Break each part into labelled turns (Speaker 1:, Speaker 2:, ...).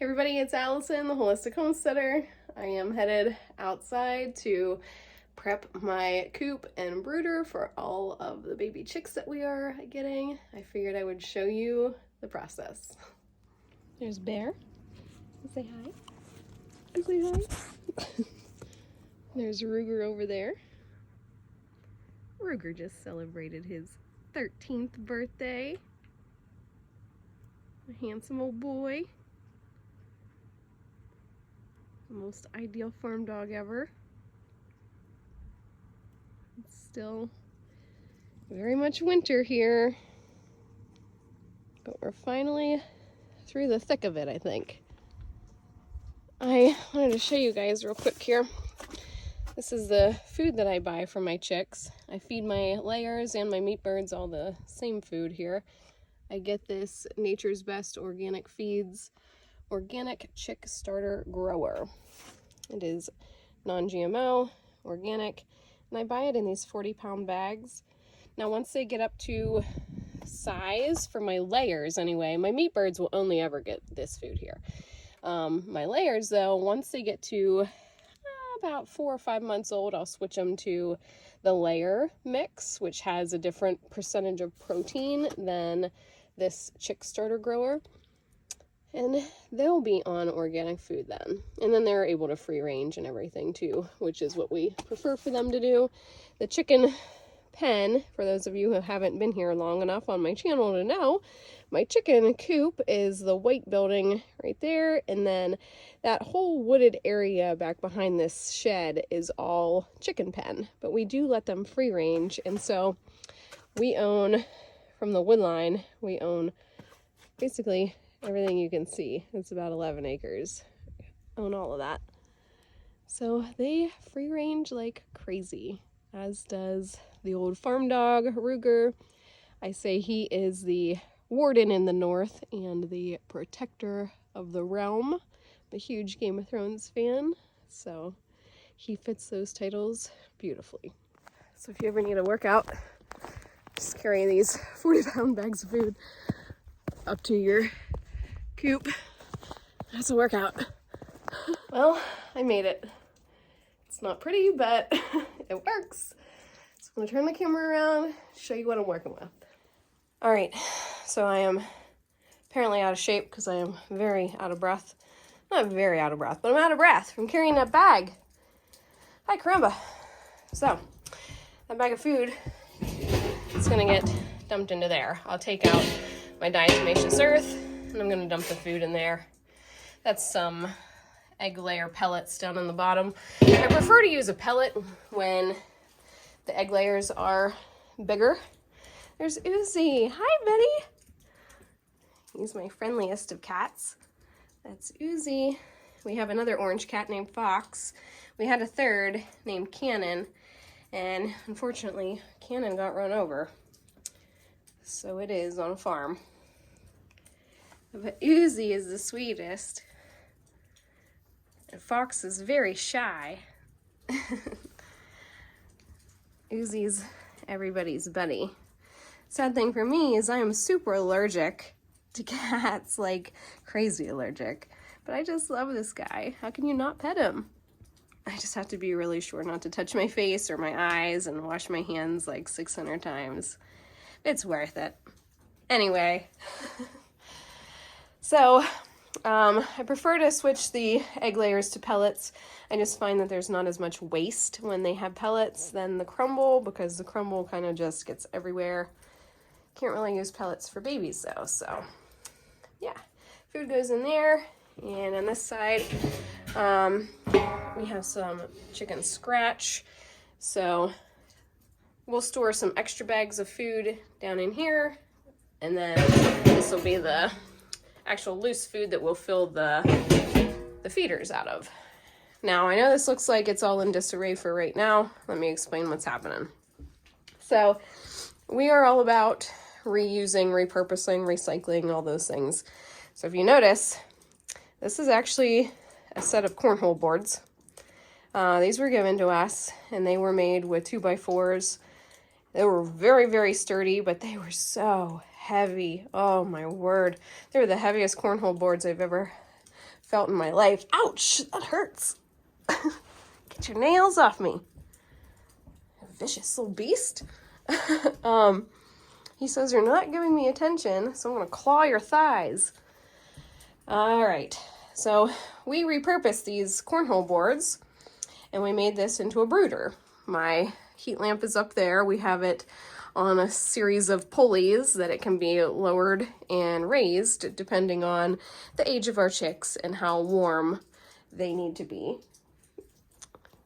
Speaker 1: Hey everybody, it's Allison, the Holistic Homesteader. I am headed outside to prep my coop and brooder for all of the baby chicks that we are getting. I figured I would show you the process. There's Bear. Say hi. Say hi. There's Ruger over there. Ruger just celebrated his 13th birthday. A handsome old boy. The most ideal farm dog ever. It's still very much winter here, but we're finally through the thick of it, I think. I wanted to show you guys real quick here. This is the food that I buy for my chicks. I feed my layers and my meat birds all the same food here. I get this Nature's Best Organic Feeds Organic Chick Starter Grower. It is non-GMO, organic, and I buy it in these 40-pound bags. Now once they get up to size, for my layers anyway, my meat birds will only ever get this food here. My layers though, once they get to about 4 or 5 months old, I'll switch them to the layer mix, which has a different percentage of protein than this chick starter grower. And they'll be on organic food then. And then they're able to free range and everything too, which is what we prefer for them to do. The chicken pen, for those of you who haven't been here long enough on my channel to know, my chicken coop is the white building right there. And then that whole wooded area back behind this shed is all chicken pen. But we do let them free range. And so we own, from the wood line, we own basically everything you can see. It's about 11 acres. I own all of that. So they free range like crazy, as does the old farm dog, Ruger. I say he is the warden in the north and the protector of the realm. I'm a huge Game of Thrones fan, so he fits those titles beautifully. So if you ever need a workout, just carry these 40-pound bags of food up to your coop. That's a workout. Well, I made it. It's not pretty, but it works. So I'm gonna turn the camera around, show you what I'm working with. All right, so I am apparently out of shape because I am very out of breath. Not very out of breath, but I'm out of breath from carrying that bag. Hi, caramba. So, that bag of food is gonna get dumped into there. I'll take out my diatomaceous earth, and I'm gonna dump the food in there. That's some egg layer pellets down on the bottom. I prefer to use a pellet when the egg layers are bigger. There's Uzi. Hi, Betty. He's my friendliest of cats. That's Uzi. We have another orange cat named Fox. We had a third named Cannon, and unfortunately, Cannon got run over. So it is on a farm. But Uzi is the sweetest. And Fox is very shy. Uzi's everybody's buddy. Sad thing for me is I am super allergic to cats, like crazy allergic. But I just love this guy. How can you not pet him? I just have to be really sure not to touch my face or my eyes and wash my hands like 600 times. It's worth it. Anyway. So, I prefer to switch the egg layers to pellets. I just find that there's not as much waste when they have pellets than the crumble, because the crumble kind of just gets everywhere. Can't really use pellets for babies though, so yeah. Food goes in there, and on this side, we have some chicken scratch. So we'll store some extra bags of food down in here, and then this will be the actual loose food that we'll fill the feeders out of. Now, I know this looks like it's all in disarray for right now. Let me explain what's happening. So, we are all about reusing, repurposing, recycling, all those things. So if you notice, this is actually a set of cornhole boards. These were given to us, and they were made with 2x4s. They were very, very sturdy, but they were so heavy. Oh my word. They were the heaviest cornhole boards I've ever felt in my life. Ouch, that hurts. Get your nails off me. Vicious little beast. He says, you're not giving me attention, so I'm going to claw your thighs. All right, so we repurposed these cornhole boards, and we made this into a brooder. My heat lamp is up there. We have it on a series of pulleys that it can be lowered and raised depending on the age of our chicks and how warm they need to be.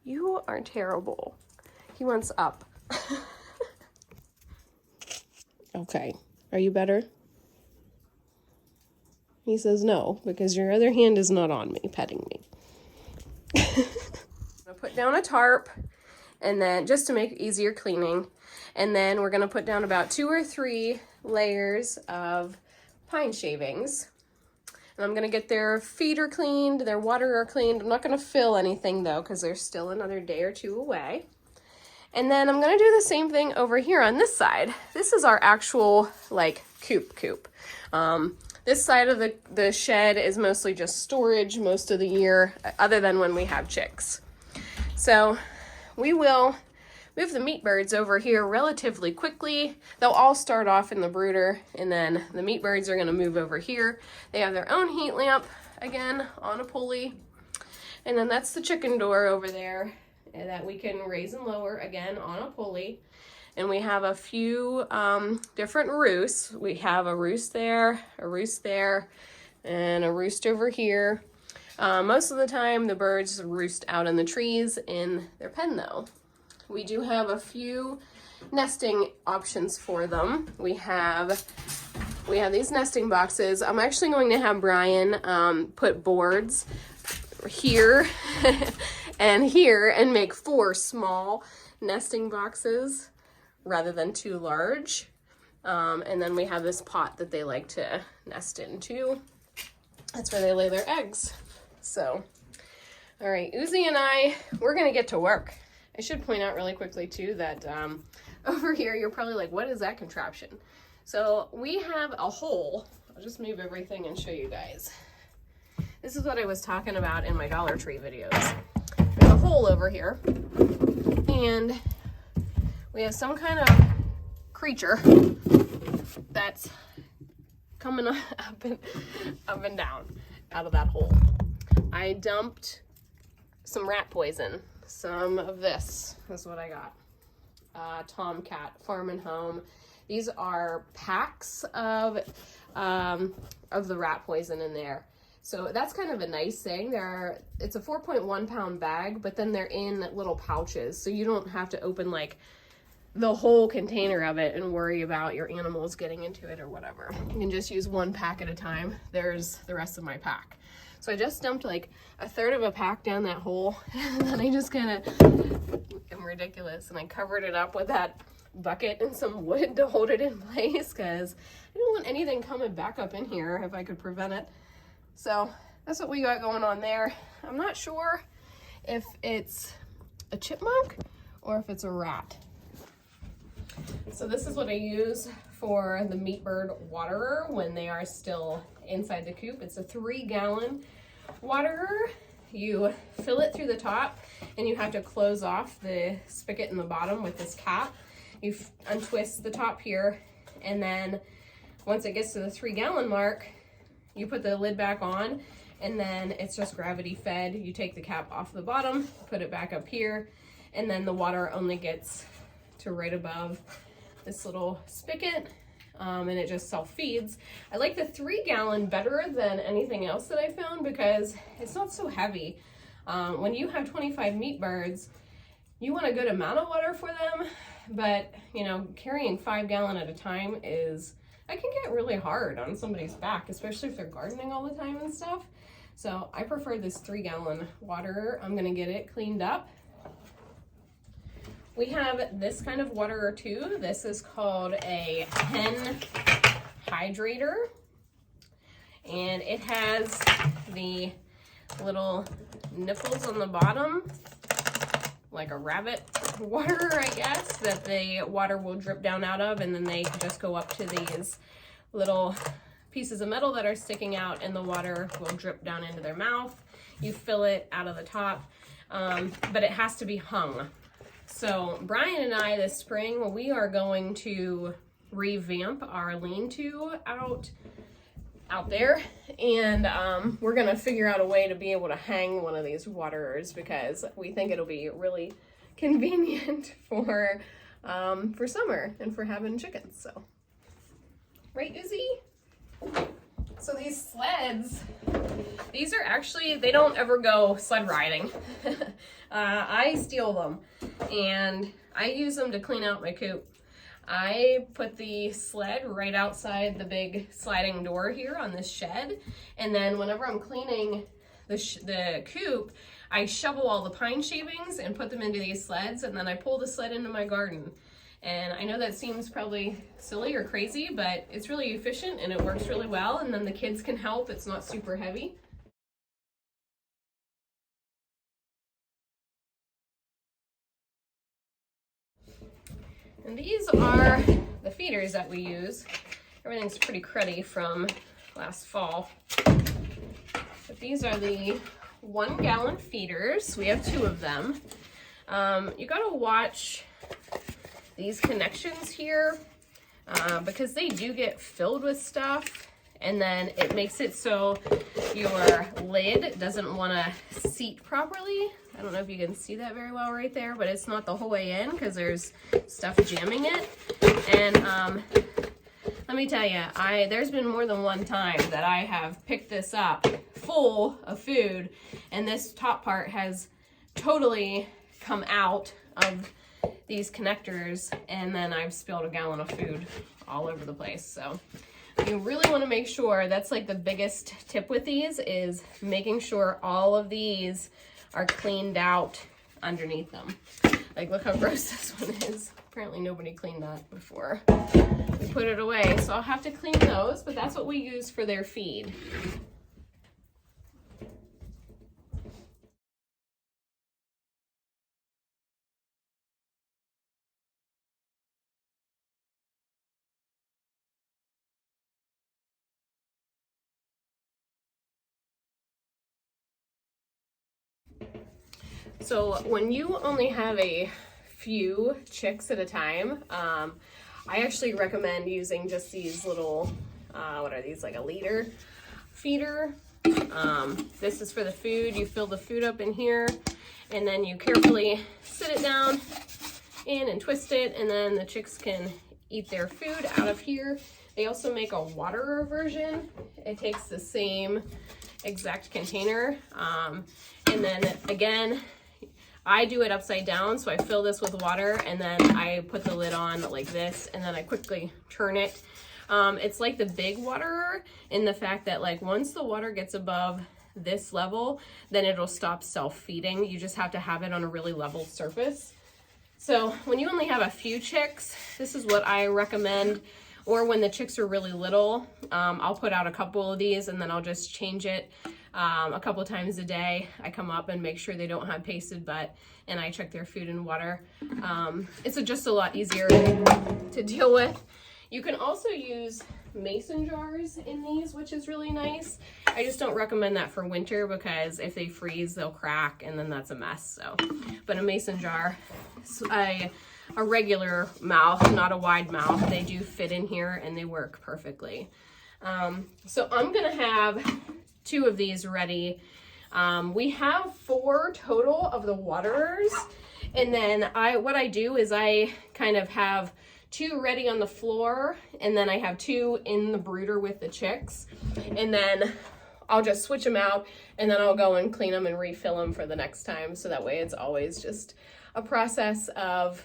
Speaker 1: You are terrible. He wants up. Okay, are you better? He says no, because your other hand is not on me, petting me. I'm gonna put down a tarp, and then just to make it easier cleaning, and then we're gonna put down about 2 or 3 layers of pine shavings. And I'm gonna get their feeder cleaned, their water cleaned. I'm not gonna fill anything though, because there's still another day or 2 away. And then I'm gonna do the same thing over here on this side. This is our actual like coop. This side of the shed is mostly just storage most of the year, other than when we have chicks. So we will move the meat birds over here relatively quickly. They'll all start off in the brooder, and then the meat birds are gonna move over here. They have their own heat lamp, again, on a pulley. And then that's the chicken door over there that we can raise and lower, again, on a pulley. And we have a few different roosts. We have a roost there, and a roost over here. Most of the time, the birds roost out in the trees in their pen though. We do have a few nesting options for them. We have these nesting boxes. I'm actually going to have Brian put boards here and here and make 4 small nesting boxes rather than 2 large. And then we have this pot that they like to nest into. That's where they lay their eggs. So, all right, Uzi and I, we're gonna get to work. I should point out really quickly too that over here, you're probably like, what is that contraption? So we have a hole. I'll just move everything and show you guys. This is what I was talking about in my Dollar Tree videos. There's a hole over here, and we have some kind of creature that's coming up and down out of that hole. I dumped some rat poison. Some of this is what I got. Tomcat Farm and Home. These are packs of the rat poison in there. So that's kind of a nice thing. It's a 4.1 pound bag, but then they're in little pouches. So you don't have to open like the whole container of it and worry about your animals getting into it or whatever. You can just use 1 pack at a time. There's the rest of my pack. So I just dumped like 1/3 of a pack down that hole, and then I just kind of, I'm ridiculous, and I covered it up with that bucket and some wood to hold it in place because I didn't want anything coming back up in here if I could prevent it. So that's what we got going on there. I'm not sure if it's a chipmunk or if it's a rat. So this is what I use for the meat bird waterer when they are still inside the coop. It's a 3-gallon waterer. You fill it through the top, and you have to close off the spigot in the bottom with this cap. You untwist the top here, and then once it gets to the 3-gallon mark, you put the lid back on, and then it's just gravity fed. You take the cap off the bottom, put it back up here, and then the water only gets to right above this little spigot, and it just self-feeds. I like the 3-gallon better than anything else that I found because it's not so heavy. When you have 25 meat birds, you want a good amount of water for them, but you know, carrying 5-gallon at a time that can get really hard on somebody's back, especially if they're gardening all the time and stuff. So I prefer this 3-gallon waterer. I'm gonna get it cleaned up. We have this kind of waterer too. This is called a hen hydrator, and it has the little nipples on the bottom, like a rabbit waterer, I guess, that the water will drip down out of, and then they just go up to these little pieces of metal that are sticking out, and the water will drip down into their mouth. You fill it out of the top, but it has to be hung. So Brian and I this spring, we are going to revamp our lean-to out there, and we're gonna figure out a way to be able to hang one of these waterers, because we think it'll be really convenient for summer and for having chickens. So, right, Uzi? So these sleds, these are actually, they don't ever go sled riding. I steal them and I use them to clean out my coop. I put the sled right outside the big sliding door here on this shed, and then whenever I'm cleaning the coop, I shovel all the pine shavings and put them into these sleds, and then I pull the sled into my garden. And I know that seems probably silly or crazy, but it's really efficient and it works really well, and then the kids can help. It's not super heavy. And these are the feeders that we use. Everything's pretty cruddy from last fall. But these are the 1 gallon feeders. We have 2 of them. You gotta watch these connections here because they do get filled with stuff, and then it makes it so your lid doesn't want to seat properly. I don't know if you can see that very well right there, but it's not the whole way in because there's stuff jamming it. And let me tell you, there's been more than one time that I have picked this up full of food, and this top part has totally come out of these connectors, and then I've spilled a gallon of food all over the place. So you really want to make sure, that's like the biggest tip with these, is making sure all of these are cleaned out underneath them. Like, look how gross this one is. Apparently nobody cleaned that before we put it away, so I'll have to clean those, but that's what we use for their feed. So when you only have a few chicks at a time, I actually recommend using just these little, what are these, like a liter feeder. This is for the food. You fill the food up in here, and then you carefully sit it down in and twist it, and then the chicks can eat their food out of here. They also make a waterer version. It takes the same exact container, and then again, I do it upside down, so I fill this with water, and then I put the lid on like this, and then I quickly turn it. It's like the big waterer in the fact that, like, once the water gets above this level, then it'll stop self-feeding. You just have to have it on a really level surface. So when you only have a few chicks, this is what I recommend. Or when the chicks are really little, I'll put out a couple of these, and then I'll just change it a couple times a day. I come up and make sure they don't have pasted butt, and I check their food and water. It's just a lot easier to deal with. You can also use mason jars in these, which is really nice. I just don't recommend that for winter because if they freeze, they'll crack, and then that's a mess. So, but a mason jar, a regular mouth, not a wide mouth, they do fit in here and they work perfectly. So I'm gonna have 2 of these ready. We have 4 total of the waterers, and then what I do is I kind of have 2 ready on the floor, and then I have 2 in the brooder with the chicks, and then I'll just switch them out, and then I'll go and clean them and refill them for the next time, so that way it's always just a process of,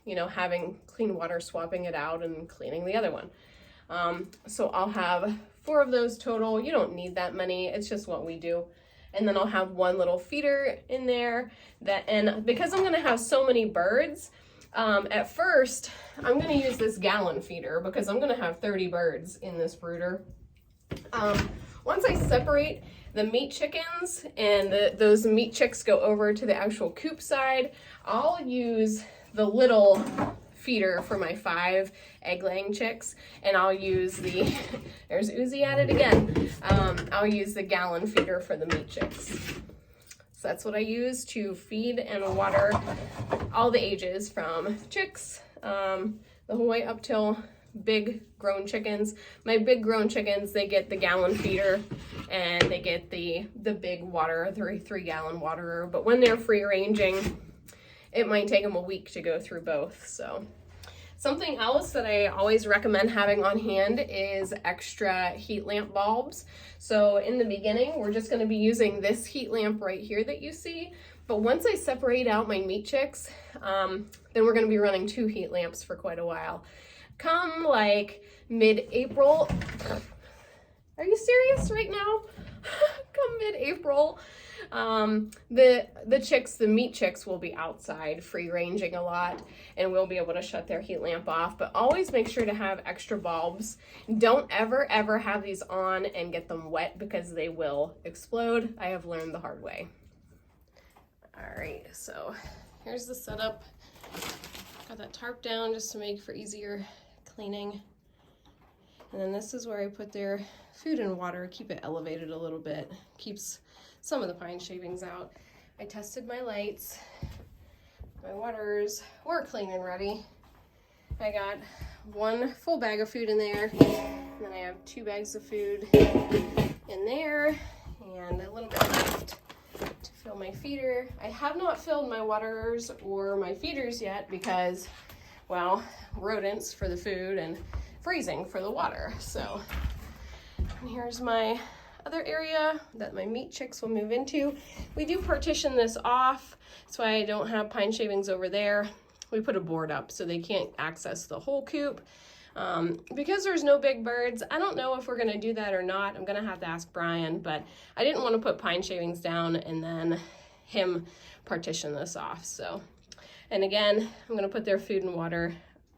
Speaker 1: you know, having clean water, swapping it out, and cleaning the other one. So I'll have 4 of those total. You don't need that many, it's just what we do. And then I'll have 1 little feeder in there, and because I'm gonna have so many birds, at first I'm gonna use this gallon feeder because I'm gonna have 30 birds in this brooder. Once I separate the meat chickens and those meat chicks go over to the actual coop side, I'll use the little feeder for my 5 egg-laying chicks, and I'll use the, there's Uzi at it again, I'll use the gallon feeder for the meat chicks. So that's what I use to feed and water all the ages from chicks, the whole way up till big grown chickens. My big grown chickens, they get the gallon feeder and they get the big water, 3-gallon waterer. But when they're free ranging, it might take them a week to go through both. So something else that I always recommend having on hand is extra heat lamp bulbs. So in the beginning, we're just going to be using this heat lamp right here that you see. But once I separate out my meat chicks, then we're going to be running 2 heat lamps for quite a while. Come like mid-April, are you serious right now? Come mid-April, the meat chicks will be outside free ranging a lot, and we'll be able to shut their heat lamp off. But always make sure to have extra bulbs. Don't ever have these on and get them wet, because they will explode. I have learned the hard way. All right, so here's the setup. Got that tarp down just to make for easier cleaning. And then this is where I put their food and water, keep it elevated a little bit, keeps some of the pine shavings out. I tested my lights. My waters were clean and ready. I got 1 full bag of food in there, and then I have 2 bags of food in there, and a little bit left to fill my feeder. I have not filled my waterers or my feeders yet because, well, rodents for the food and freezing for the water. So, and here's my other area that my meat chicks will move into. We do partition this off, that's why I don't have pine shavings over there. We put a board up so they can't access the whole coop. Because there's no big birds, I don't know if we're gonna do that or not. I'm gonna have to ask Brian, but I didn't want to put pine shavings down and then him partition this off. So, and again, I'm gonna put their food and water,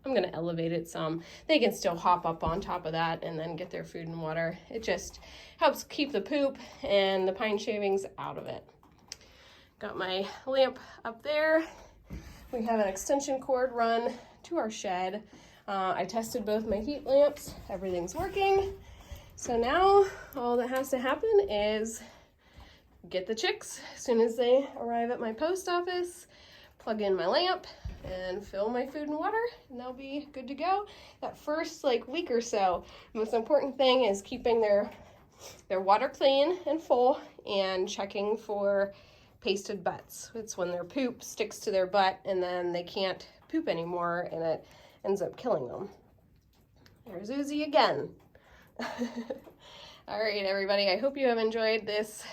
Speaker 1: I'm gonna elevate it some. They can still hop up on top of that and then get their food and water. It just helps keep the poop and the pine shavings out of it. Got my lamp up there. We have an extension cord run to our shed. I tested both my heat lamps, everything's working. So now all that has to happen is get the chicks as soon as they arrive at my post office, plug in my lamp, and fill my food and water, and they'll be good to go. That first week or so, the most important thing is keeping their water clean and full and checking for pasted butts. It's when their poop sticks to their butt and then they can't poop anymore and it ends up killing them. There's Uzi again. All right, everybody, I hope you have enjoyed this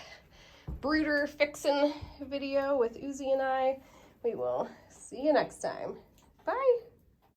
Speaker 1: brooder fixin' video with Uzi and I. We will see you next time. Bye.